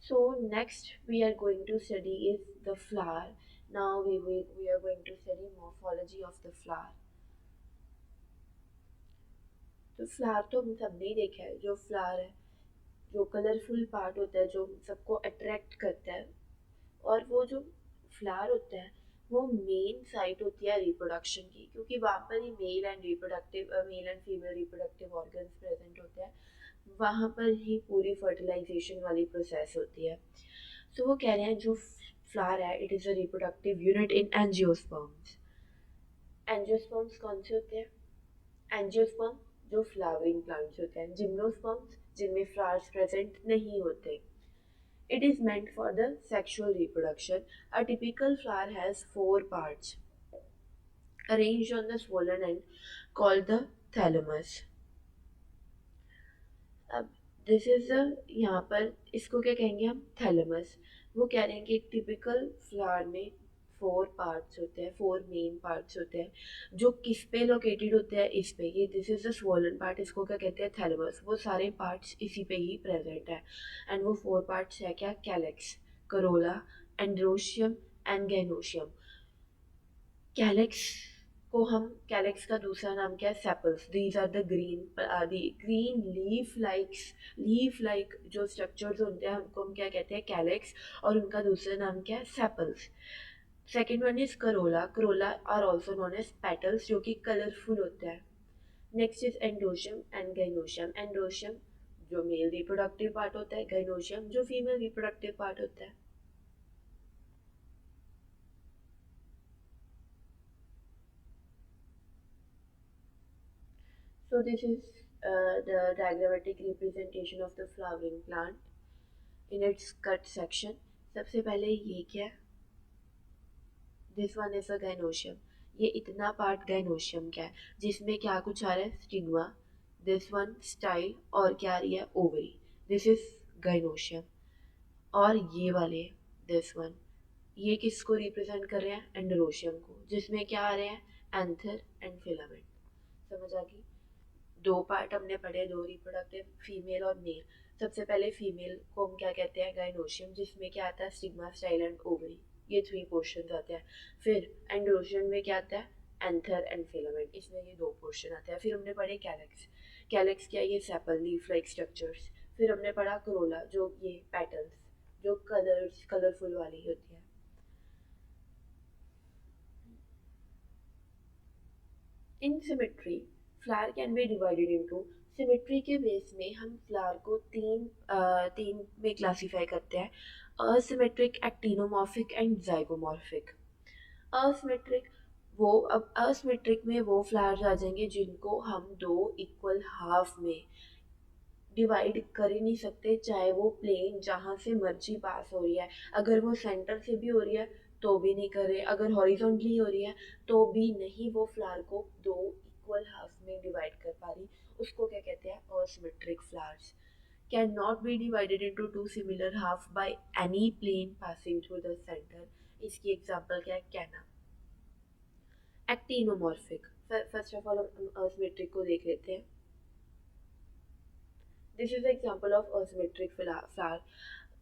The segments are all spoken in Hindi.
So next we are going to study is the flower. Now we are going to study morphology of the flower. तो फ्लावर तो हम सब ने देखा है, जो फ्लावर है, जो कलरफुल पार्ट होता है, जो सबको अट्रैक्ट करता है, और वो जो फ्लावर होता है वो मेन साइट होती है रिप्रोडक्शन की, क्योंकि वहाँ पर ही male and female reproductive organs present होते हैं, वहाँ पर ही पूरी फर्टिलाइजेशन वाली प्रोसेस होती है. सो वो कह रहे हैं जो फ्लावर है it is a reproductive unit in angiosperms. Angiosperms कौन से होते हैं? एंजियोस्पर्म जो फ्लावरिंग प्लांट्स होते हैं, जिम्नोस्पर्म्स जिनमें फ्लावर्स प्रेजेंट नहीं होते. It is meant for the sexual reproduction. A typical flower has four parts arranged on the swollen end called the thalamus. अब दिस इज द, यहाँ पर इसको क्या कहेंगे हम? थैलेमस. वो कह रहे हैं कि एक टिपिकल फ्लावर में फोर पार्ट्स होते हैं, फोर मेन पार्ट्स होते हैं, जो किस पे लोकेटेड होते हैं? इस पे. ये this is the swollen part, इसको क्या कहते हैं? थैलेमस. वो सारे पार्ट्स इसी पे ही प्रेजेंट है. एंड वो फोर पार्ट्स है क्या? Calyx, corolla, androecium and gynoecium. Calyx को हम, कैलेक्स का दूसरा नाम क्या है? Sepals. These are the green leaf like जो स्ट्रक्चर्स होते हैं उनको हम क्या कहते हैं? कैलेक्स. और उनका दूसरा नाम क्या है? Sepals. Second one is corolla. Corolla are also known as petals, जो कि कलरफुल होता है. Next is androecium and gynoecium. Androecium जो मेल रिप्रोडक्टिव पार्ट होता है, गाइनोशियम जो फीमेल रिप्रोडक्टिव पार्ट होता है. So this is the diagrammatic representation of the flowering plant in its cut section. सबसे पहले ये क्या है? This one is a gynoecium. ये इतना पार्ट गाइनोशियम का है, जिसमें क्या कुछ आ रहा है? स्टिग्मा. दिस वन स्टाइल, और क्या आ रही है? ओवरी. This is gynoecium. और ये वाले, दिस वन, ये किसको रिप्रेजेंट कर रहे हैं? एंडरोशियम को, जिसमें क्या आ रहे हैं? Anther and filament. समझ आ गई? दो पार्ट हमने पढ़े, दो रिप्रोडक्टिव, फीमेल और मेल. सबसे पहले फीमेल को हम क्या कहते हैं? गाइनोशियम, जिसमें क्या आता है? Stigma, style and ovary. ये थ्री पोर्शन आते हैं. फिर एंड्रोशियम में क्या आता है? Anther and filament. इसमें ये दो पोर्शन आते हैं. फिर हमने पढ़े कैलेक्स. कैलेक्स क्या? ये सेपल, लीफ लाइक स्ट्रक्चर्स. फिर हमने पढ़ा करोला, जो ये पेटल्स, जो कलरफुल वाली होती है. In symmetry flower can be divided into. Symmetry के बेस में हम फ्लावर को तीन में क्लासीफाई करते हैं: asymmetric, actinomorphic and zygomorphic. Asymmetric, वो अब असिमेट्रिक में वो फ्लावर्स आ जाएंगे जिनको हम दो इक्वल हाफ में डिवाइड कर ही नहीं सकते, चाहे वो प्लेन जहाँ से मर्जी पास हो रही है. अगर वो सेंटर से भी हो रही है तो भी नहीं कर रहे, अगर हॉरिजॉन्टली हो रही है तो भी नहीं, वो फ्लावर को दो इक्वल हाफ में डिवाइड कर पा रही. उसको क्या कहते हैं? Asymmetric flowers. Can not be divided into two similar half by any plane passing through the centre. इसकी एग्जांपल क्या है? Canna. Actinomorphic. First of all हम असिमेट्रिक को देख लेते हैं. This is example of asymmetric flower.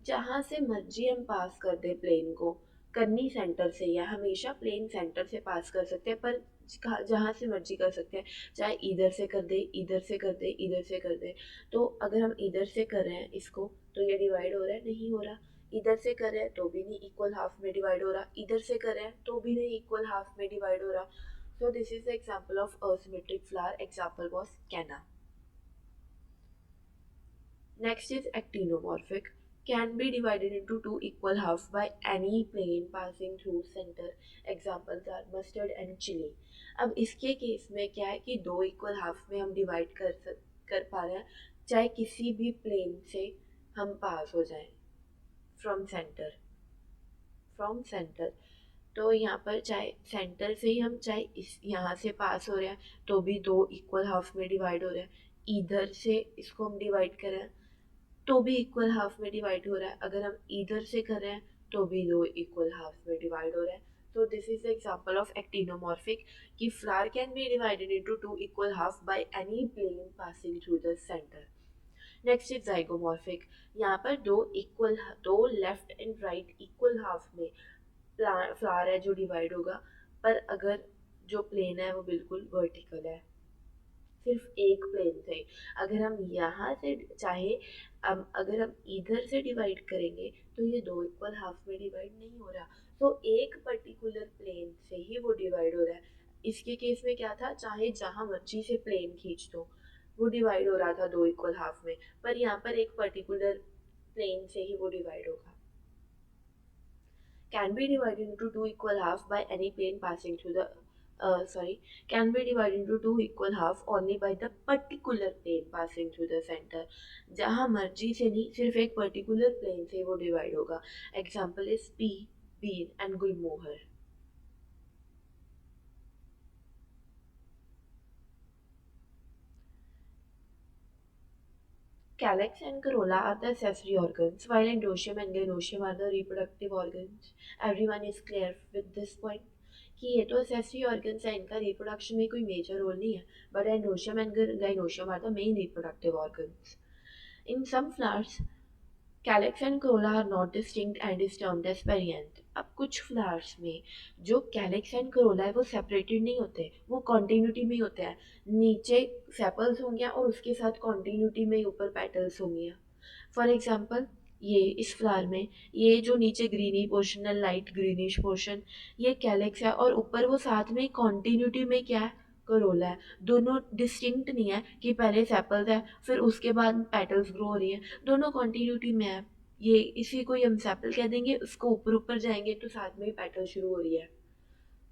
जहाँ से मर्जी हम पास कर दे प्लेन को, करनी सेंटर से, या हमेशा प्लेन सेंटर से पास कर सकते हैं, पर जहाँ से मर्जी कर सकते हैं, चाहे इधर से कर दे, इधर से कर दे, इधर से कर दे. तो अगर हम इधर से कर रहे हैं इसको, तो ये डिवाइड हो रहा है? नहीं हो रहा. इधर से कर रहे हैं तो भी नहीं इक्वल हाफ में डिवाइड हो रहा. इधर से कर रहे हैं तो भी नहीं इक्वल हाफ में डिवाइड हो रहा. So this is the example of asymmetric flower. Example was कैना. Next is actinomorphic. Can be divided into two equal halves by any plane passing through center. Examples are mustard and chili. अब इसके केस में क्या है कि दो इक्वल हाफ में हम डिवाइड कर पा रहे हैं, चाहे किसी भी प्लेन से हम पास हो जाएं. From centre. तो यहाँ पर चाहे सेंटर से ही हम, चाहे इस यहाँ से पास हो रहे हैं तो भी दो इक्वल हाफ में डिवाइड हो रहे हैं. इधर से इसको हम डिवाइड कर रहे हैं तो भी इक्वल हाफ में डिवाइड हो रहा है. अगर हम इधर से कर रहे हैं तो भी दो इक्वल हाफ में डिवाइड हो रहा है. तो this is the example of actinomorphic, कि flower can be divided into two equal half by any plane passing through the centre. Next is zygomorphic. यहाँ पर दो left and right equal half में फ्लावर है जो डिवाइड होगा, पर अगर जो प्लेन है वो बिल्कुल वर्टिकल है, सिर्फ एक प्लेन से। अगर हम यहाँ से चाहे, अगर हम इधर से डिवाइड करेंगे तो ये दो इक्वल हाफ में डिवाइड नहीं हो रहा, तो एक पर्टिकुलर प्लेन से ही वो डिवाइड हो रहा है। इसके केस में क्या था, चाहे जहाँ मर्जी से प्लेन खींच दो वो डिवाइड हो रहा था दो इक्वल हाफ में, पर यहाँ पर एक पर्टिकुलर प्लेन से ही वो डिवाइड होगा। Can be divided into two equal halves by any plane passing through the can be divided into two equal half only by the particular plane passing through the center। जहाँ मर्जी से नहीं, सिर्फ एक पर्टिकुलर प्लेन से वो डिवाइड होगा। Example is pea, bean and gulmohar. Calyx and corolla are the accessory organs, while endometrium and gynoecium are the reproductive organs. Everyone is clear with this point कि ये तो accessory organs है, इनका reproduction में कोई major role नहीं है, but endometrium and gynoecium are the main reproductive organs. In some flowers, calyx and corolla are not distinct and is termed as perianth. अब कुछ फ्लावर्स में जो कैलेक्स एंड कोरोला है वो सेपरेटेड नहीं होते, वो कॉन्टिन्यूटी में ही होते हैं। नीचे सेपल्स होंगे और उसके साथ कॉन्टिन्यूटी में ऊपर पेटल्स होंगे। फॉर एग्जाम्पल ये इस फ्लावर में ये जो नीचे ग्रीनी पोर्शन है, लाइट ग्रीनिश पोर्शन, ये कैलेक्स है और ऊपर वो साथ में कॉन्टिन्यूटी में क्या है, करोला है। दोनों डिस्टिंक्ट नहीं है कि पहले सेपल्स है फिर उसके बाद पेटल्स ग्रो हो रही है, दोनों कॉन्टिन्यूटी में है। ये इसी को ही हम सेपल कह देंगे, उसको ऊपर ऊपर जाएंगे तो साथ में ही पेटल शुरू हो रही है।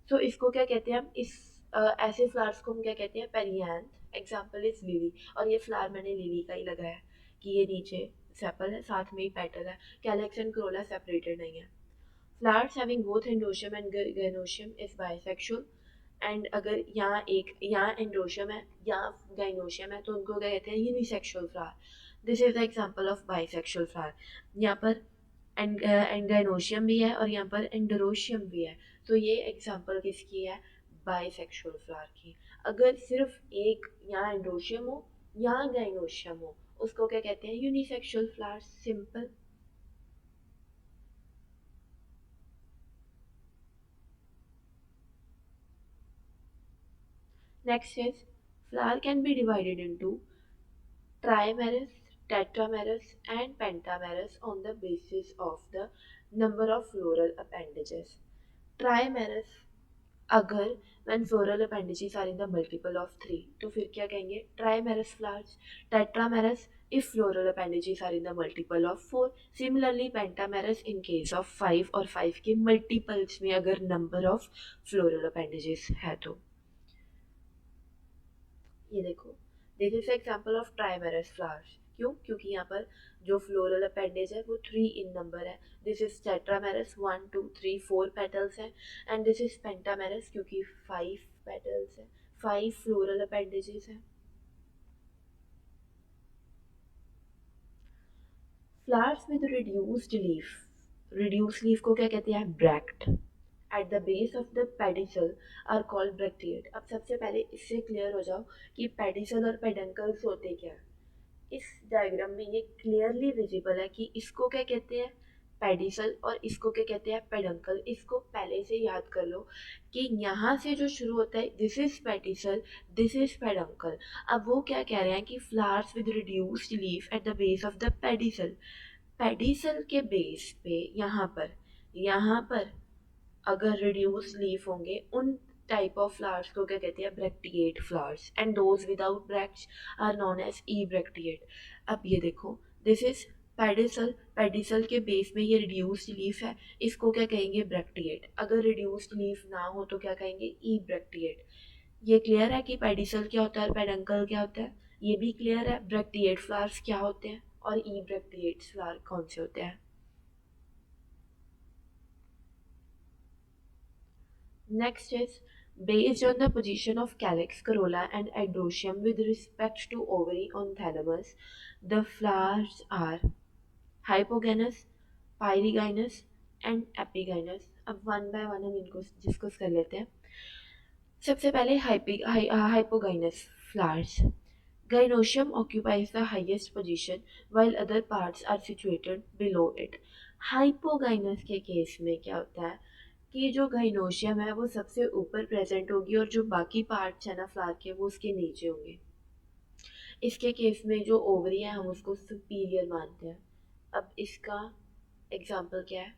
तो इसको क्या कहते हैं हम, ऐसे फ्लावर्स को हम क्या कहते हैं, पेरियांथ। एग्जाम्पल इज लिली, और ये फ्लावर मैंने लिली का ही लगाया कि ये नीचे सेपल है साथ में ही पेटल है, कैलेक्स एंड क्रोला सेपरेटेड नहीं है। Flowers having both androecium and gynoecium is bisexual. And अगर यहाँ एंडोशियम है यहाँ गाइनोशियम है तो उनको क्या कहते हैं, unisexual flower. This is the example of bisexual flower. यहाँ पर एंगाइनोशियम भी है और यहाँ पर एंडरोशियम भी है, तो ये एग्जाम्पल किसकी है, बाइसेक्सुअल फ्लावर की। अगर सिर्फ एक यहाँ एंडोशियम हो यहाँ गाइनोशियम हो उसको क्या कहते हैं, unisexual flower, simple. Next is flower can be divided into trimerous, tetramerous, and pentamerous on the basis of the number of floral appendages. Trimerous अगर when floral appendages are in the multiple of 3 तो फिर क्या कहेंगे, trimerous flowers. Tetramerous if floral appendages are in the multiple of 4. Similarly pentamerous in case of 5 और 5 के multiples में अगर number of floral appendages है तो। ये देखो, this is example of ट्राइमेरस flowers. क्यों, क्योंकि यहाँ पर जो फ्लोरल अपेंडेज है वो 3 इन नंबर है। दिस इज टेट्रामेरस, 1 2 3 4 पेटल्स है। एंड दिस इज पेंटामेरस क्योंकि 5 पेटल्स है, 5 फ्लोरल अपेंडेजेस है। फ्लावर्स विद रिड्यूस्ड लीफ को क्या कहते हैं, bract. At the base of the pedicel are called bracteate. अब सबसे पहले इससे क्लियर हो जाओ कि पेडिसल और पेडंकल्स होते क्या। इस डायग्राम में ये क्लियरली विजिबल है कि इसको क्या कहते हैं, पेडिसल, और इसको क्या कहते हैं, पेडंकल। इसको पहले से याद कर लो कि यहाँ से जो शुरू होता है this is pedicel, this is peduncle. अब वो क्या कह रहे हैं कि flowers with reduced leaf eight the base of the pedicel. Pedicel के बेस पे यहाँ पर अगर रिड्यूस लीफ होंगे उन टाइप ऑफ फ्लावर्स को क्या कहते हैं, bracteate flowers. And those without bracts are known as ebracteate. अब ये देखो, दिस इज पेडिसल, पेडिसल के बेस में ये रिड्यूस्ड लीफ है, इसको क्या कहेंगे, ब्रैक्टिएट। अगर रिड्यूस्ड लीफ ना हो तो क्या कहेंगे, ई ब्रैक्टिएट। ये क्लियर है कि पेडिसल क्या होता है और पेडंकल क्या होता है, ये भी क्लियर है ब्रैक्टिएट फ्लावर्स क्या होते हैं और ई ब्रैक्टिएट फ्लावर कौन से होते हैं। Next is based on the position of calyx, corolla, and androecium with respect to ovary on thalamus, the flowers are hypogynous, pyrigynous, and epigynous। अब वन बाय वन हम इनको डिस्कस कर लेते हैं। सबसे पहले hypogynous flowers. Gynoecium occupies the highest position while other parts are situated below it. Hypogynous के केस में क्या होता है कि जो गाइनोशियम है वो सबसे ऊपर प्रेजेंट होगी और जो बाकी पार्ट्स है ना फ्लावर के वो उसके नीचे होंगे. इसके केस में जो ओवरी है हम उसको सुपीरियर मानते हैं. अब इसका एग्जाम्पल क्या है,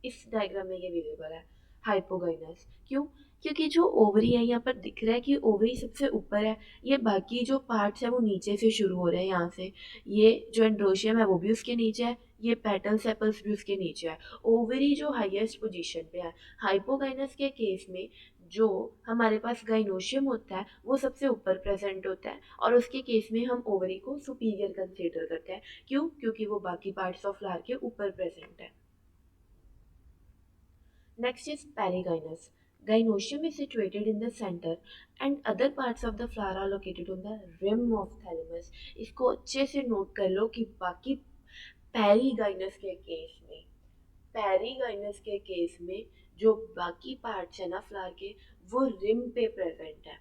इस डायग्राम में ये विजिबल है हाइपोगाइनस. क्यों? क्योंकि जो ओवरी है यहाँ पर दिख रहा है कि ओवरी सबसे ऊपर है, ये बाकी जो पार्ट्स है वो नीचे से शुरू हो रहे हैं यहाँ से. ये जो एंड्रोशियम है वो भी उसके नीचे है, ये पेटल सेपल्स भी उसके नीचे है. ओवरी जो हाईएस्ट पोजीशन पे है. हाइपोगाइनस के केस में जो हमारे पास गाइनोशियम होता है वो सबसे ऊपर प्रेजेंट होता है और उसके केस में हम ओवरी को सुपीरियर कंसीडर करते हैं. क्यों? क्योंकि वो बाकी पार्ट्स ऑफ फ्लावर के ऊपर प्रेजेंट है. Next is perigynous. Gynoecium is situated in the center and other parts of the flower are located on the rim of thalamus. इसको अच्छे से नोट कर लो कि बाकी पेरिगाइनस के केस में, पेरिगाइनस के केस में जो बाकी पार्ट्स है ना फ्लावर के वो रिम पे प्रेजेंट है.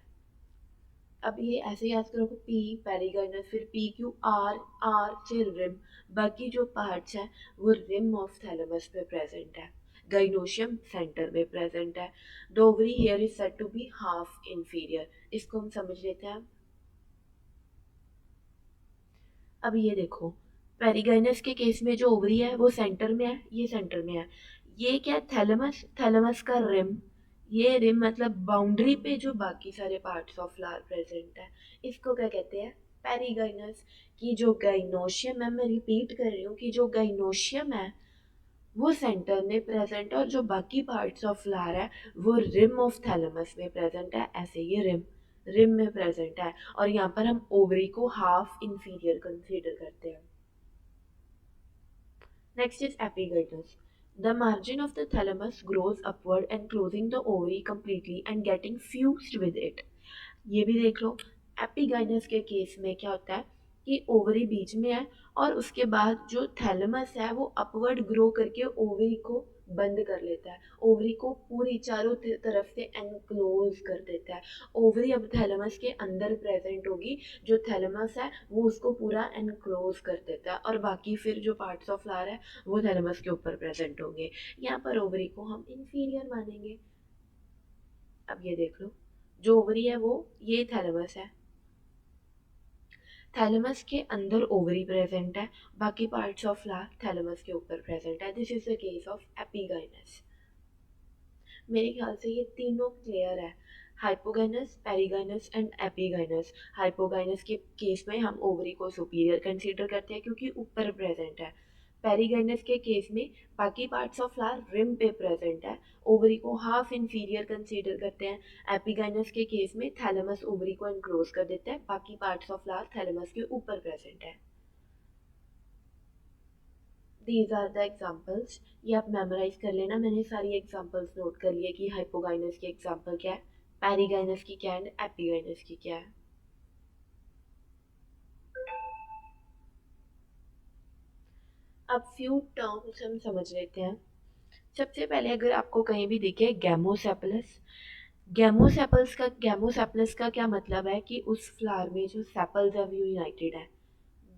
अब ये ऐसे याद करो कि पी पेरिगाइनस फिर पी क्यू आर आर फिर रिम. बाकी जो पार्ट्स हैं वो रिम ऑफ थैलेमस पे प्रेजेंट है. गाइनोशियम सेंटर में प्रेजेंट है. The ovary here is said to be half inferior. इसको हम समझ लेते हैं. अब ये देखो पेरिगाइनस के केस में जो ओवरी है वो सेंटर में है, ये सेंटर में है. ये क्या है? थैलेमस. थैलेमस का रिम. ये रिम मतलब बाउंड्री पे जो बाकी सारे पार्ट्स ऑफ फ्लावर प्रेजेंट है. इसको क्या कहते हैं? पेरिगाइनस. की जो गाइनोशियम है, मैं रिपीट कर रही हूँ कि जो गाइनोशियम है वो सेंटर में प्रेजेंट है और जो बाकी पार्ट्स ऑफ फ्लावर है वो रिम ऑफ थैलेमस में प्रेजेंट है. ऐसे ये रिम रिम में प्रेजेंट है और यहाँ पर हम ओवरी को हाफ इंफीरियर कंसीडर करते हैं. Next is epigastrus. The margin of the thalamus grows upward and closing the ovary completely and getting fused with it. ये भी देख लो. एपिगाइनस के केस में क्या होता है कि ओवरी बीच में है और उसके बाद जो थैलेमस है वो अपवर्ड ग्रो करके ओवरी को बंद कर लेता है. ओवरी को पूरी चारों तरफ से एनक्लोज कर देता है. ओवरी अब थैलेमस के अंदर प्रेजेंट होगी. जो थैलेमस है वो उसको पूरा एनक्लोज कर देता है और बाकी फिर जो पार्ट्स ऑफ फ्लावर है वो थैलेमस के ऊपर प्रेजेंट होंगे. यहाँ पर ओवरी को हम इंफीरियर मानेंगे. अब ये देख लो जो ओवरी है वो ये थैलेमस है. थैलेमस के अंदर ओवरी प्रेजेंट है, बाकी पार्ट्स ऑफ फ्लावर थैलेमस के ऊपर प्रेजेंट है. This is the case of epigynous. मेरे ख्याल से ये तीनों क्लियर है. Hypogynous, perigynous and epigynous. Hypogynous के केस में हम ओवरी को सुपीरियर कंसीडर करते हैं क्योंकि ऊपर प्रेजेंट है. पेरिगाइनस के केस में बाकी पार्ट्स ऑफ फ्लावर रिम पे प्रेजेंट है, ओवरी को हाफ इंफीरियर कंसीडर करते हैं. एपिगाइनस के केस में थैलेमस ओवरी को एनक्लोज कर देता है, बाकी पार्ट्स ऑफ फ्लावर थैलेमस के ऊपर प्रेजेंट है. These are the examples. ये आप मेमोराइज कर लेना. मैंने सारी एग्जाम्पल्स नोट कर लिए कि हाइपोगाइनस की एग्जाम्पल क्या है, पेरिगाइनस की क्या है एंड एपिगाइनस की क्या है. अब फ्यू टर्म्स हम समझ लेते हैं. सबसे पहले अगर आपको कहीं भी दिखे गैमोसेपलस. गैमोसेपलस का क्या मतलब है कि उस फ्लावर में जो सेपल्स है वो यूनाइटेड है.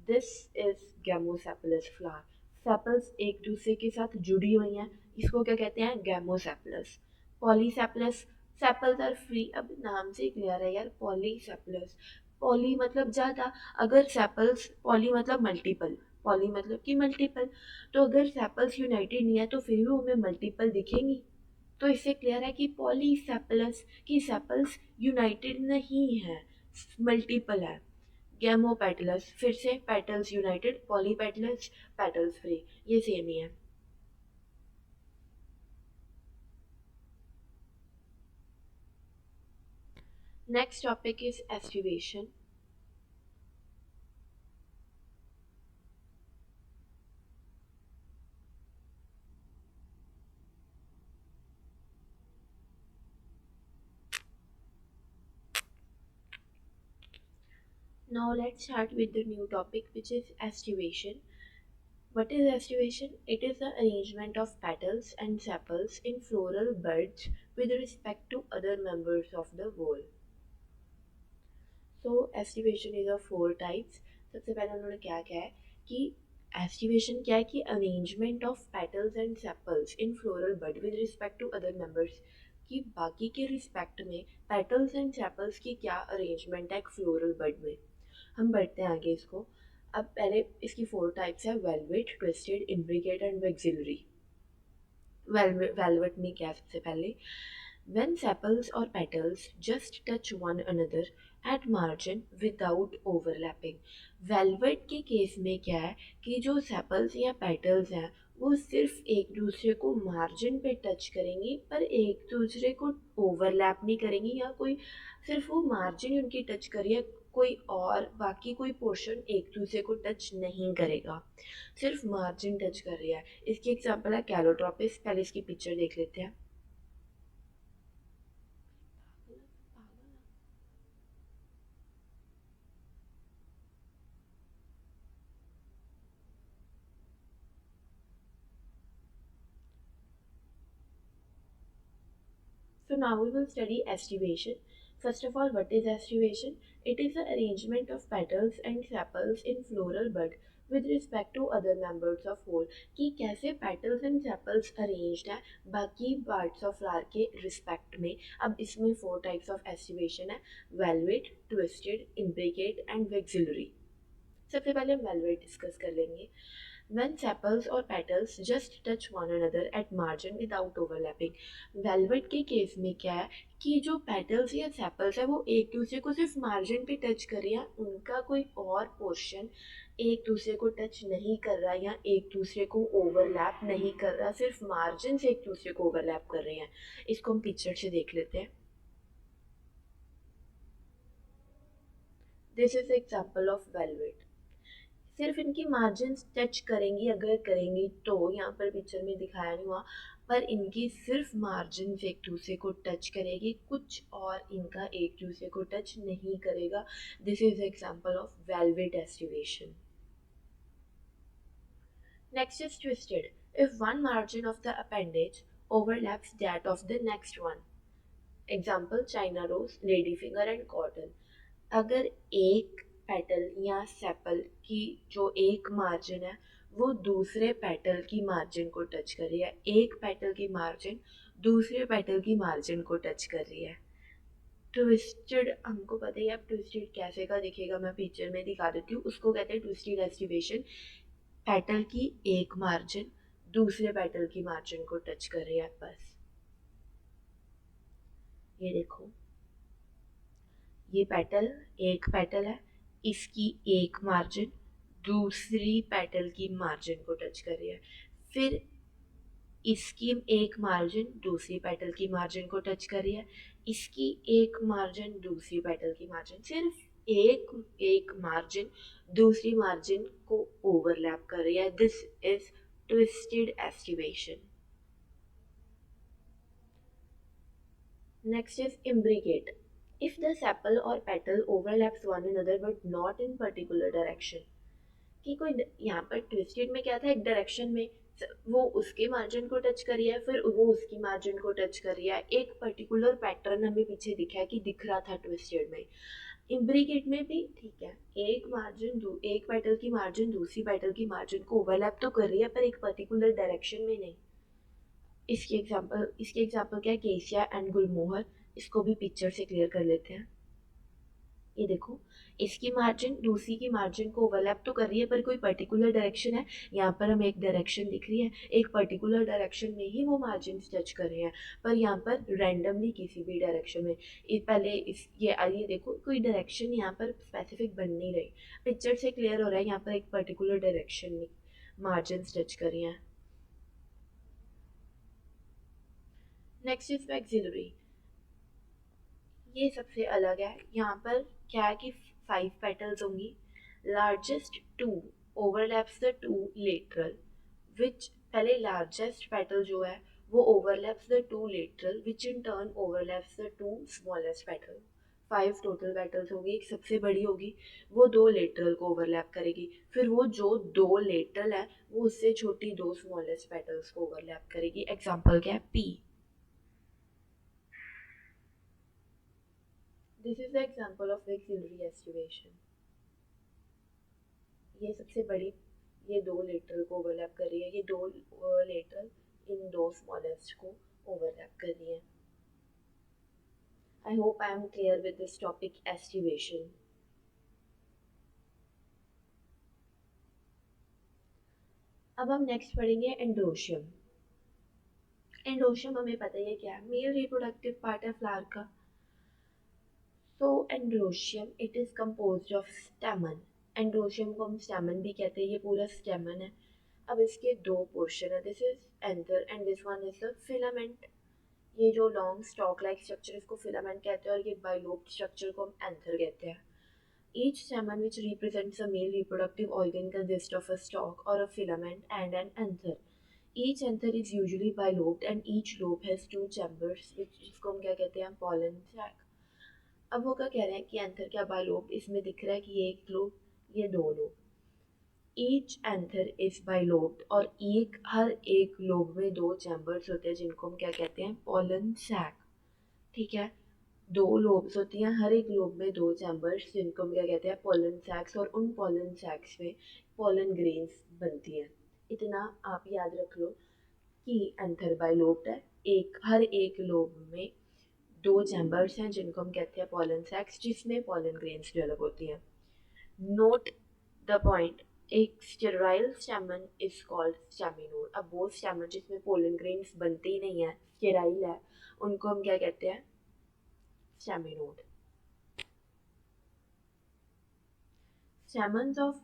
This is gamosepalous flower. Sepals एक दूसरे के साथ जुड़ी हुई हैं, इसको क्या कहते हैं? Gamosepalous. Polysepalous. Sepals are free. अब नाम से क्लियर है यार, पॉलीसेपलस. पॉली मतलब ज़्यादा, अगर सेपल्स, पॉली मतलब मल्टीपल, पॉली मतलब कि मल्टीपल. तो अगर सेपल्स यूनाइटेड नहीं है तो फिर भी हमें मल्टीपल दिखेंगी. तो इससे क्लियर है कि पॉलीसेपलस की सेपल्स यूनाइटेड नहीं है, मल्टीपल है. गैमोपेटलस फिर से petals United, polypetalous petals free, ये सेम ही है. Next topic is aestivation. Now let's start with the new topic which is estivation. What is estivation? It is the arrangement of petals and sepals in floral buds with respect to other members of the whole. So aestivation is of 4 types. सबसे पहले उन्होंने क्या कहा है कि एस्टिवेशन क्या है कि arrangement of petals and sepals in floral bud with respect to other members, कि बाकी के रिस्पेक्ट में पेटल्स एंड सेपल्स की क्या अरेंजमेंट है एक फ्लोरल बड में। हम बढ़ते हैं आगे इसको। अब पहले इसकी 4 टाइप्स है, velvet, twisted, imbricate and vexillary. Velvet में क्या है सबसे पहले, when sepals or petals just touch one another at margin without overlapping। Velvet के केस में क्या है कि जो सेपल्स या पेटल्स हैं वो सिर्फ एक दूसरे को मार्जिन पे टच करेंगी पर एक दूसरे को ओवरलैप नहीं करेंगी, या कोई सिर्फ वो मार्जिन उनकी टच करिए, कोई और बाकी कोई पोर्शन एक दूसरे को टच नहीं करेगा, सिर्फ मार्जिन टच कर रही है। इसकी एग्जांपल है कैलोट्रोपिस। पहले इसकी पिक्चर देख लेते हैं। So now we will study estivation. First of all, what is estivation? It is the arrangement of petals and sepals in floral bud with respect to other members of whole, कि कैसे petals and sepals arranged है बाकी parts of flower के respect में। अब इसमें 4 types of estivation है, velvet, twisted, imbricate and vexillary। सबसे पहले हम velvet डिस्कस कर लेंगे। When sepals or petals just touch one another at margin without overlapping। Velvet के केस में क्या है कि जो पेटल्स या सेपल्स है वो एक दूसरे को सिर्फ मार्जिन पे टच कर रही है, उनका कोई और पोर्शन एक दूसरे को टच नहीं कर रहा या एक दूसरे को ओवरलैप नहीं कर रहा, सिर्फ मार्जिन से एक दूसरे को ओवरलैप कर रहे हैं। इसको हम पिक्चर से देख लेते हैं। This is example of velvet. सिर्फ इनकी मार्जिन टच करेंगी, अगर करेंगी तो यहाँ पर पिक्चर में दिखाया नहीं हुआ, पर इनकी सिर्फ मार्जिन एक दूसरे को टच करेगी, कुछ और इनका एक दूसरे को टच नहीं करेगा। This is example of valvate aestivation. Next is twisted. If one margin of the appendage overlaps that of the next one। Example China rose, lady finger and cotton. अगर एक पेटल या सेपल की जो एक मार्जिन है वो दूसरे पेटल की मार्जिन को टच कर रही है, एक पेटल की मार्जिन दूसरे पेटल की मार्जिन को टच कर रही है। ट्विस्टेड हमको पता ही है, अब ट्विस्टेड कैसे का दिखेगा मैं पिक्चर में दिखा देती हूँ। उसको कहते हैं ट्विस्टेड एस्टिवेशन। पेटल की एक मार्जिन दूसरे पेटल की मार्जिन को टच कर रही है। बस ये देखो, ये पेटल एक पेटल है, इसकी एक मार्जिन दूसरी पेटल की मार्जिन को टच कर रही है, फिर इसकी एक मार्जिन दूसरी पेटल की मार्जिन को टच कर रही है, इसकी एक मार्जिन दूसरी पेटल की मार्जिन, सिर्फ एक एक मार्जिन दूसरी मार्जिन को ओवरलैप कर रही है। This is twisted aestivation. Next is imbricate. If the sepal or petal overlaps one another but not in particular direction। कि कोई यहाँ पर ट्विस्टेड में क्या था, एक डायरेक्शन में वो उसके मार्जिन को टच करी है, फिर वो उसकी मार्जिन को टच कर रही है, एक पर्टिकुलर पैटर्न हमें पीछे दिखा है कि दिख रहा था ट्विस्टेड में। इम्ब्रिकेट में भी ठीक है, एक मार्जिन एक पेटल की मार्जिन दूसरी पेटल की मार्जिन को ओवरलैप तो कर रही है पर एक पर्टिकुलर डायरेक्शन में नहीं। इसकी एग्जांपल क्या है, केसिया एंड गुलमोहर। इसको भी पिक्चर से क्लियर कर लेते हैं। ये देखो, इसकी मार्जिन दूसरी की मार्जिन को ओवरलैप तो कर रही है पर कोई पर्टिकुलर डायरेक्शन है, यहाँ पर हमें एक डायरेक्शन दिख रही है, एक पर्टिकुलर डायरेक्शन में ही वो मार्जिन टच कर रहे हैं, पर यहाँ पर रैंडमली किसी भी डायरेक्शन में। पहले इस ये देखो, कोई डायरेक्शन यहाँ पर स्पेसिफिक बन नहीं रही, पिक्चर से क्लियर हो रहा है यहाँ पर एक पर्टिकुलर डायरेक्शन में मार्जिन टच कर रही हैं। Next is axillary. ये सबसे अलग है, यहाँ पर क्या है कि 5 पेटल्स होंगी, लार्जेस्ट 2 ओवरलैप्स द 2 लेटरल, विच पहले लार्जेस्ट पेटल जो है वो overlaps the 2 lateral which in turn overlaps the 2 smallest petal. 5 total petals होगी, एक सबसे बड़ी होगी वो 2 लेटरल को ओवरलैप करेगी, फिर वो जो 2 लेटरल है वो उससे छोटी 2 स्मॉलेस्ट पेटल्स को ओवरलैप करेगी। एग्जाम्पल क्या है, P. This is the example of axillary aestivation. ये सबसे बड़ी, ये दो लेटरल को ओवरलैप कर रही है, ये दो लेटरल इन दो स्मॉलेस्ट को ओवरलैप कर रही है। आई hope I am clear with this topic aestivation. अब हम नेक्स्ट पढ़ेंगे एंड्रोशियम। एंड्रोशियम हमें पता ही है क्या है, मेल रिप्रोडक्टिव पार्ट है फ्लावर का। So androecium it is composed of stamen. Androecium को हम स्टेमन भी कहते हैं, ये पूरा स्टेमन है। अब इसके दो पोर्शन है, this is anther and this one is the filament. ये जो लॉन्ग स्टॉक लाइक स्ट्रक्चर इसको फिलामेंट कहते हैं और ये बाइलोब्ड स्ट्रक्चर को हम एंथर कहते हैं। Each stamen which represents a male reproductive organ consists of a stalk or a filament and an anther. Each anther is usually bilobed and each lobe has two chambers which जिसको हम क्या कहते हैं, pollen sac. अब वो क्या कह रहे हैं कि एंथर क्या बाइलोब, इसमें दिख रहा है कि ये एक लोब ये दो lobe. Each anther is bilobed और हर एक लोब में दो चैम्बर्स होते हैं जिनको हम क्या कहते हैं, पोलन सैक। ठीक है, दो लोब्स होती हैं, हर एक लोब में दो चैम्बर्स जिनको हम क्या कहते हैं, पोलन सैक्स, और उन पोलन सैक्स में पोलन ग्रेन्स बनती हैं। इतना आप याद रख लो कि एंथर बाइलोब्ड है, हर एक लोब में दो चैम्बर्स हैं जिनको हम कहते हैं पोलन सैक्स, जिसमें पोलन ग्रेन्स डेवलप होती हैं। नोट द पॉइंट, एक स्टेराइल स्टेमन इज कॉल्ड स्टेमिनोड। अब वो स्टेमन जिसमें पोलन ग्रेन्स बनते ही नहीं है, स्टेराइल है, उनको हम क्या कहते हैं, staminode. Stamens of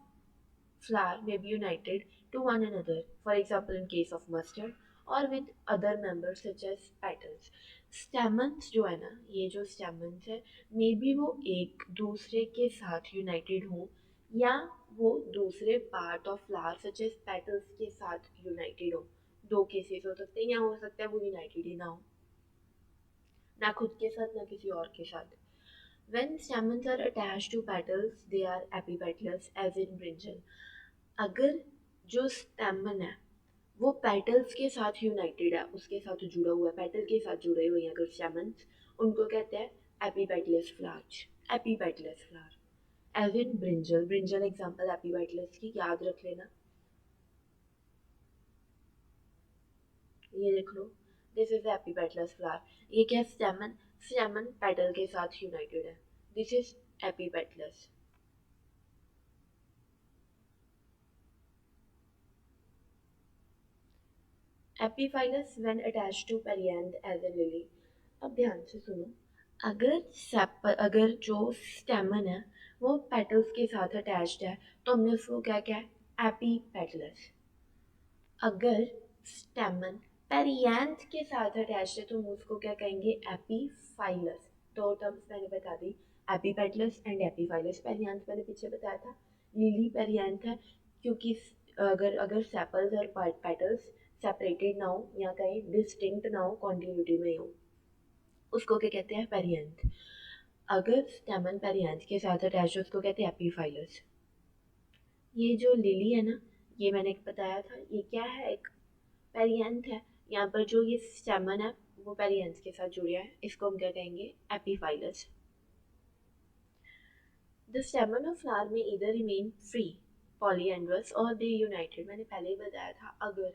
flower may be united to one another, for example in case of mustard, or with other members such as petals. Stamens जो है ना, ये जो stamens है, मे बी वो एक दूसरे के साथ यूनाइटेड हो या वो दूसरे part of flower such as petals के साथ यूनाइटेड हो। दो केसेस हो सकते हैं, या हो सकता है वो यूनाइटेड ही ना हो, ना खुद के साथ ना किसी और के साथ। When stamens are attached to petals, they are epipetalous as in brinjal. अगर जो स्टेमन है वो पेटल्स के साथ यूनाइटेड है, उसके साथ जुड़ा हुआ है, पेटल के साथ जुड़े हुए हैं अगर स्टेमन्स, उनको कहते हैं epipetalous flowers. Epipetalous flower as in brinjal. Brinjal example epipetalous की, याद रख लेना। ये देख लो, दिस इज एपीपेटलस फ्लावर। ये क्या, स्टेमन, स्टेमन पेटल के साथ यूनाइटेड है, this is epipetalous. Epiphyllous when attached to perianth as a lily. अब ध्यान से सुनो, अगर जो स्टेमन है वो पेटल्स के साथ अटैच्ड है तो हमने उसको क्या क्या है, एपीपेटलस। अगर स्टेमन पेरियांथ के साथ अटैच्ड है तो हम उसको क्या कहेंगे, एपीफाइलस। दो टर्म्स मैंने बता दी, एपीपेटलस एंड एपीफाइलस। पेरियांथ मैंने पीछे बताया था, लिली पेरियांथ है, क्योंकि अगर अगर सेपल्स और पेटल्स सेपरेटेड ना हो या कहीं डिस्टिंक्ट ना हो, कॉन्टिन्यूटी में हो, उसको क्या कहते हैं, पेरियांथ। अगर स्टेमन पेरियांथ के साथ अटैच हो उसको कहते हैं एपीफाइलस। ये जो लिली है ना, ये मैंने बताया था, ये क्या है, एक पेरियांथ है। यहाँ पर जो ये स्टेमन है वो पेरियांथ के साथ जुड़ा है, इसको हम क्या कहेंगे, एपीफाइलस। द स्टेमन ऑफ फ्लावर में इधर रिमेन फ्री पॉलीएंड्रस और दे यूनाइटेड। मैंने पहले ही बताया था, अगर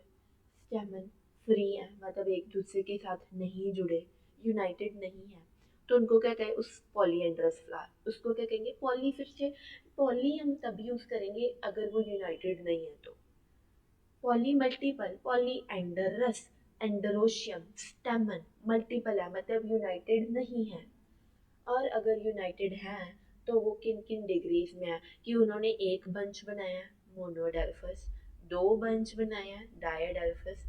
स्टेमन फ्री है मतलब एक दूसरे के साथ नहीं जुड़े, यूनाइटेड नहीं है, तो उनको क्या कहें, उस पॉलीएंड्रस फ्लावर, उसको क्या कहेंगे, पॉली। फिर से पॉली हम तब यूज करेंगे अगर वो यूनाइटेड नहीं है तो। पॉली मल्टीपल, पॉलीएंडरस, एंडरोशियम, स्टेमन मल्टीपल है मतलब यूनाइटेड नहीं है। और अगर यूनाइटेड हैं तो वो किन किन डिग्रीज में है, कि उन्होंने एक बंच बनाया मोनोडेल्फस, दो बंच बनाया डायोडेल्फस,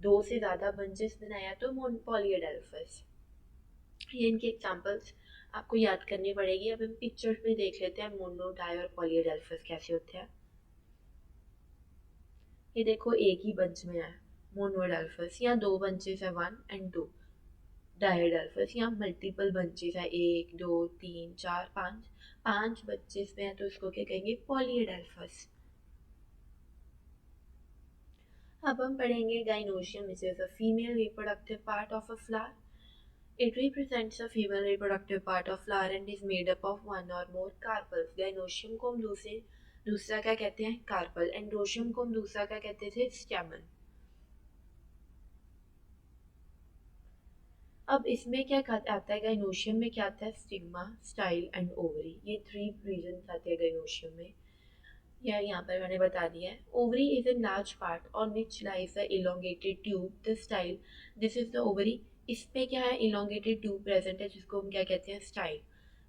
दो से ज़्यादा बंचेस बनाया तो पॉलीडेल्फस। ये इनके एग्जांपल्स आपको याद करनी पड़ेगी। अब हम पिक्चर्स में देख लेते हैं मोनो, डाई और पॉलीडेल्फस कैसे होते हैं। ये देखो एक ही बंच में है मोनोडेल्फस, यहाँ दो बंचेस है, 1 और 2। डायोडेल्फस यहाँ मल्टीपल बंचेस है, 1 2 3 4 5, 5 बंचेस में है तो इसको क्या कहेंगे, पॉलीडेल्फस। अब हम पढ़ेंगे gynoecium, which is a female reproductive part of a flower. It represents the female reproductive part of flower and is made up of one or more carpels. Gynoecium को हम दूसरा क्या कहते हैं, कार्पल. एंड्रोशियम को हम दूसरा क्या कहते थे, स्टैमन. अब इसमें क्या आता है, गाइनोशियम में क्या आता है, स्टिग्मा, स्टाइल एंड ओवरी. ये 3 रीजन आते हैं गाइनोशियम में. या यहाँ पर मैंने बता दिया है. Ovary is in large part on which lies the elongated tube. The style, this is the ovary. इसमें क्या है, इलोंगेटेड ट्यूब प्रेजेंट है जिसको हम क्या कहते हैं, style.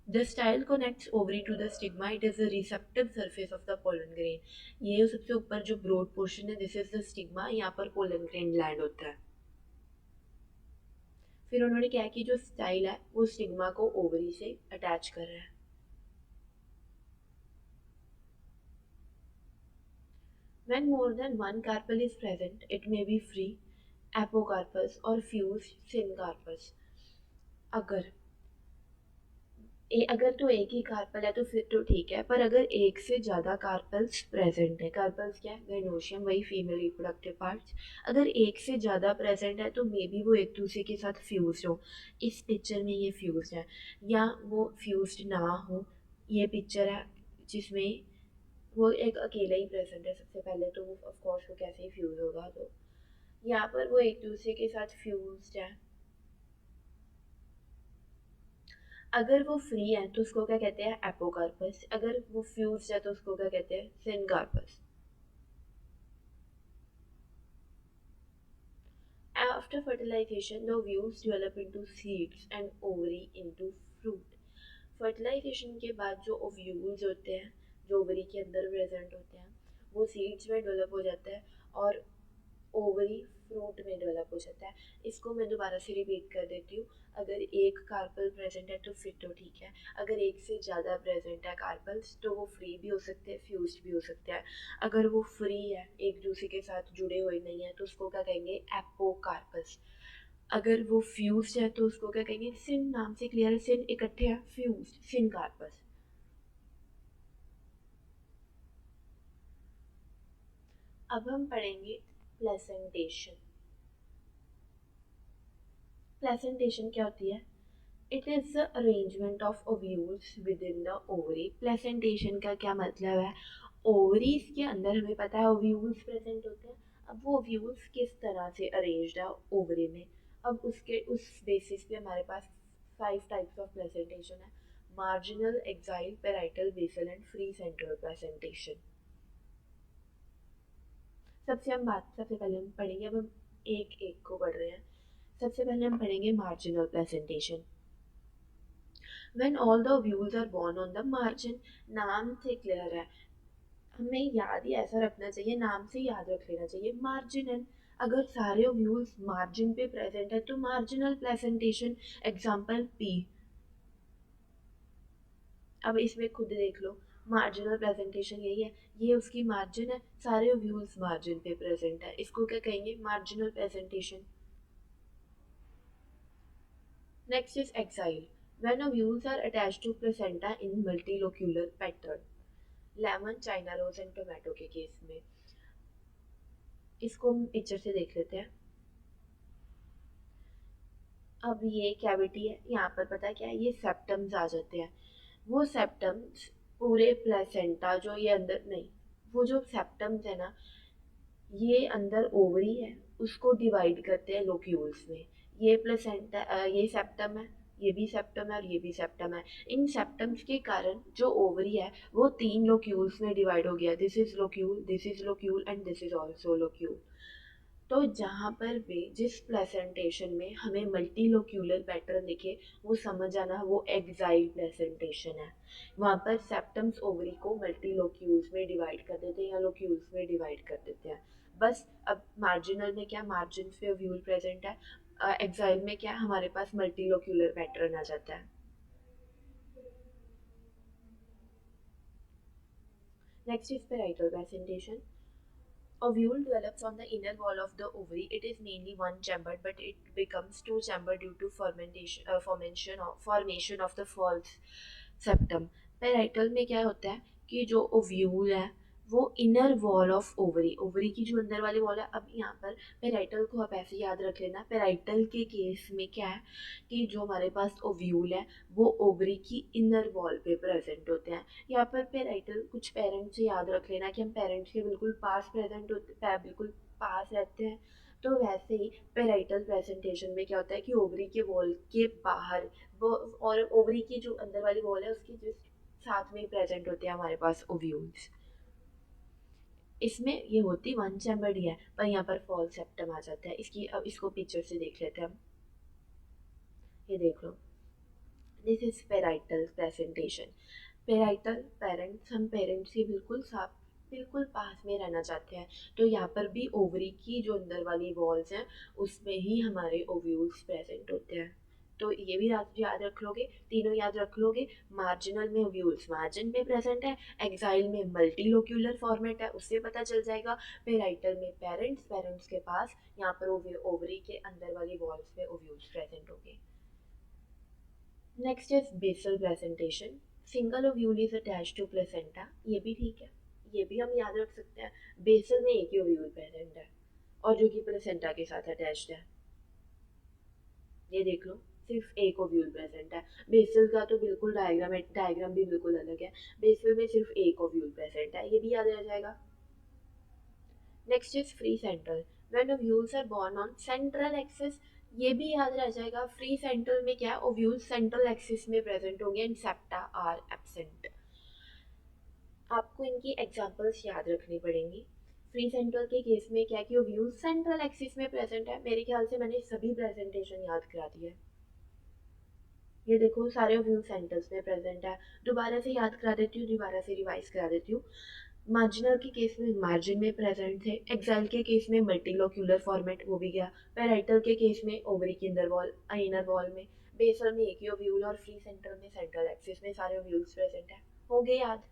The style connects ovary to the stigma. It is the receptive surface of the pollen grain. ये सबसे ऊपर जो ब्रॉड पोर्शन है, दिस इज द स्टिग्मा. यहाँ पर पोलन ग्रेन लैंड होता है. फिर उन्होंने क्या है कि जो स्टाइल है वो स्टिग्मा को ओवरी से अटैच कर रहा है. When more than one carpel is present, it may be free, apocarpus or fused syncarpus. अगर अगर तो एक ही कार्पल है तो फिर तो ठीक है, पर अगर एक से ज़्यादा कार्पल्स प्रेजेंट है, कार्पल्स क्या है, गाइनोशियम, वही फीमेल रिप्रोडक्टिव पार्ट्स. अगर एक से ज़्यादा प्रेजेंट है तो मे बी वो एक दूसरे के साथ फ्यूज हो. इस पिक्चर में ये फ्यूज है, या वो फ्यूज ना हो. ये पिक्चर है जिसमें वो एक अकेला ही प्रेजेंट है सबसे पहले, तो वो ऑफकोर्स वो कैसे ही फ्यूज होगा. तो यहाँ पर वो एक दूसरे के साथ फ्यूज है. अगर वो फ्री है तो उसको क्या कहते हैं, एपोकार्पस. अगर वो फ्यूज है तो उसको क्या कहते हैं, syncarpous. After fertilization, the ovules develop into seeds and ovary into fruit. Fertilization के बाद जो ओव्यूल्स होते हैं, जो ओवरी के अंदर प्रेजेंट होते हैं, वो सीड्स में डेवलप हो जाता है और ओवरी फ्रूट में डेवलप हो जाता है. इसको मैं दोबारा से रिपीट कर देती हूँ. अगर एक कार्पल प्रेजेंट है तो फिर तो ठीक है. अगर एक से ज़्यादा प्रेजेंट है कार्पल्स तो वो फ्री भी हो सकते हैं, फ्यूज्ड भी हो सकते हैं. अगर वो फ्री है, एक दूसरे के साथ जुड़े हुए नहीं है, तो उसको क्या कहेंगे, एपोकार्पस. अगर वो फ्यूज्ड है तो उसको क्या कहेंगे, सिन. नाम से क्लियर है, सिन इकट्ठे हैं, फ्यूज्ड, सिन कार्पस. अब हम पढ़ेंगे प्लेसेंटेशन. प्लेसेंटेशन क्या होती है, it is the arrangement of ovules with in the ovary. Placentation का क्या मतलब है, ओवरीज के अंदर हमें पता है ओव्यूल्स प्रेजेंट होते हैं. अब वो ओव्यूल्स किस तरह से अरेंज्ड है ओवरी में, अब उसके उस बेसिस पे हमारे पास 5 टाइप्स ऑफ प्लेसेंटेशन है. Marginal, axile, parietal, basal and free central placentation. सबसे पहले हम पढ़ेंगे, अब हम एक एक को पढ़ रहे हैं. सबसे पहले हम पढ़ेंगे marginal placentation. When all the ovules are born on the margin. नाम से क्लियर है, हमें याद ही ऐसा रखना चाहिए, नाम से याद रख लेना चाहिए, मार्जिनल. अगर सारे ओव्यूल्स मार्जिन पे प्रेजेंट है तो मार्जिनल प्लेसेंटेशन. Example P. अब इसमें खुद देख लो, मार्जिनल प्रेजेंटेशन यही है, ये उसकी मार्जिन है, सारे ओव्यूल्स मार्जिन पे प्रेजेंट है, इसको क्या कहेंगे, marginal presentation. Next is axile. When ovules are attached to placenta in multilocular pattern. Lemon, China rose and tomato के केस में. इसको हम पिक्चर से देख लेते हैं. अब ये कैविटी है, यहाँ पर पता क्या है, ये सेप्टम्स आ जाते हैं. वो सेप्टम्स पूरे प्लेसेंटा जो ये अंदर नहीं, वो जो सेप्टम्स है ना, ये अंदर ओवरी है, उसको डिवाइड करते हैं लोक्यूल्स में. ये प्लेसेंटा, ये सेप्टम है, ये भी सेप्टम है और ये भी सेप्टम है. इन सेप्टम्स के कारण जो ओवरी है वो 3 लोक्यूल्स में डिवाइड हो गया. This is locule, this is locule and this is also locule. तो जहाँ पर भी जिस प्लेसेंटेशन में हमें मल्टीलोक्यूलर पैटर्न दिखे, वो समझ आना वो एक्साइल प्लेसेंटेशन है. वहाँ पर सेप्टम्स ओवरी को मल्टीलोक्यूल्स में डिवाइड कर देते हैं या लोक्यूल्स में डिवाइड कर देते हैं. बस. अब मार्जिनल में क्या, मार्जिन पे ओव्यूल प्रेजेंट है. एक्साइल में क्या, हमारे पास मल्टीलोक्यूलर पैटर्न आ जाता है. Next is parietal presentation. Ovule develops on the inner wall of the ovary. It is mainly one-chambered, but it becomes two-chambered due to formation of the false septum. Parietal में क्या होता है कि जो ओव्यूल है वो inner wall of ovary, ovary की जो अंदर वाली वॉल है। अब यहाँ पर पेराइटल को आप ऐसे याद रख लेना, पेराइटल के केस में क्या है कि जो हमारे पास ओव्यूल है वो ओवरी की इनर वॉल पे प्रेजेंट होते हैं। यहाँ पर पेराइटल कुछ पेरेंट्स से याद रख लेना कि हम पेरेंट्स के बिल्कुल पास प्रेजेंट होते, बिल्कुल पास रहते हैं। तो वैसे ही पेराइटल प्रेजेंटेशन में क्या होता है कि ओवरी के वॉल के बाहर वो, और ओवरी की जो अंदर वाली वॉल है उसकी जस्ट साथ में ही प्रेजेंट होते हैं हमारे पास ओव्यूल्स। इसमें ये होती वन चैम्बर्ड ही है, पर यहाँ पर फॉल सेप्टम आ जाता है। इसकी अब इसको पिक्चर से देख लेते हैं हम। ये देख लो, this is parietal presentation. Parietal parents, हम पेरेंट्स के बिल्कुल साथ बिल्कुल पास में रहना चाहते हैं। तो यहाँ पर भी ओवरी की जो अंदर वाली वॉल्स हैं उसमें ही हमारे ओव्यूल्स प्रेजेंट होते हैं। तो ये भी याद रख लोगे, तीनों याद रख लोगे। मार्जिनल में ओव्यूल्स मार्जिन में प्रेजेंट है, एक्साइल में मल्टीलोक्यूलर फॉर्मेट है उससे पता चल जाएगा, पेराइटल में पेरेंट्स, पेरेंट्स के पास, यहाँ पर ओवरी के अंदर वाली वॉल्स में ओव्यूल्स प्रेजेंट होंगे। Next is basal presentation, single ovule is attached to placenta, ये भी ठीक है, ये भी हम याद रख सकते हैं। बेसल में एक ही ओव्यूल प्रेजेंट है और जो कि प्लेसेंटा के साथ अटैच्ड है। ये देख लो, सिर्फ एक ओव्यूल प्रेजेंट है। बेसल का तो बिल्कुल डायग्राम भी बिल्कुल अलग है। बेसल में सिर्फ एक ओव्यूल प्रेजेंट है, ये भी याद रह जाएगा। Next is free central, when ovules are borne on central axis, ये भी याद रह जाएगा। फ्री सेंट्रल में क्या है, ओव्यूल्स सेंट्रल एक्सिस में प्रेजेंट होंगे एंड सेप्टा आर एब्सेंट। आपको इनकी एग्जांपल्स याद रखनी पड़ेंगी। फ्री सेंट्रल के केस में क्या है कि ओव्यूल्स सेंट्रल एक्सिस में प्रेजेंट है। मेरे ख्याल से मैंने सभी प्रेजेंटेशन याद करा दिए। ये देखो सारे ओव्यूल सेंटर्स में प्रेजेंट है। दोबारा से याद करा देती हूँ, दोबारा से रिवाइज करा देती हूँ। मार्जिनल के केस में मार्जिन में प्रेजेंट थे, एक्साइल के केस में मल्टीलोक्यूलर फॉर्मेट वो भी गया, पेराइटल के केस में ओवरी की इंदर वॉल इनर वॉल में, बेसल में एक ही ओव्यूल और फ्री सेंटर में सेंट्रल एक्सिस में सारे ओव्यूल्स प्रेजेंट है। हो गए याद।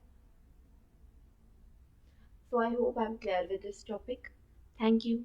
So I hope I am clear with this topic. Thank you.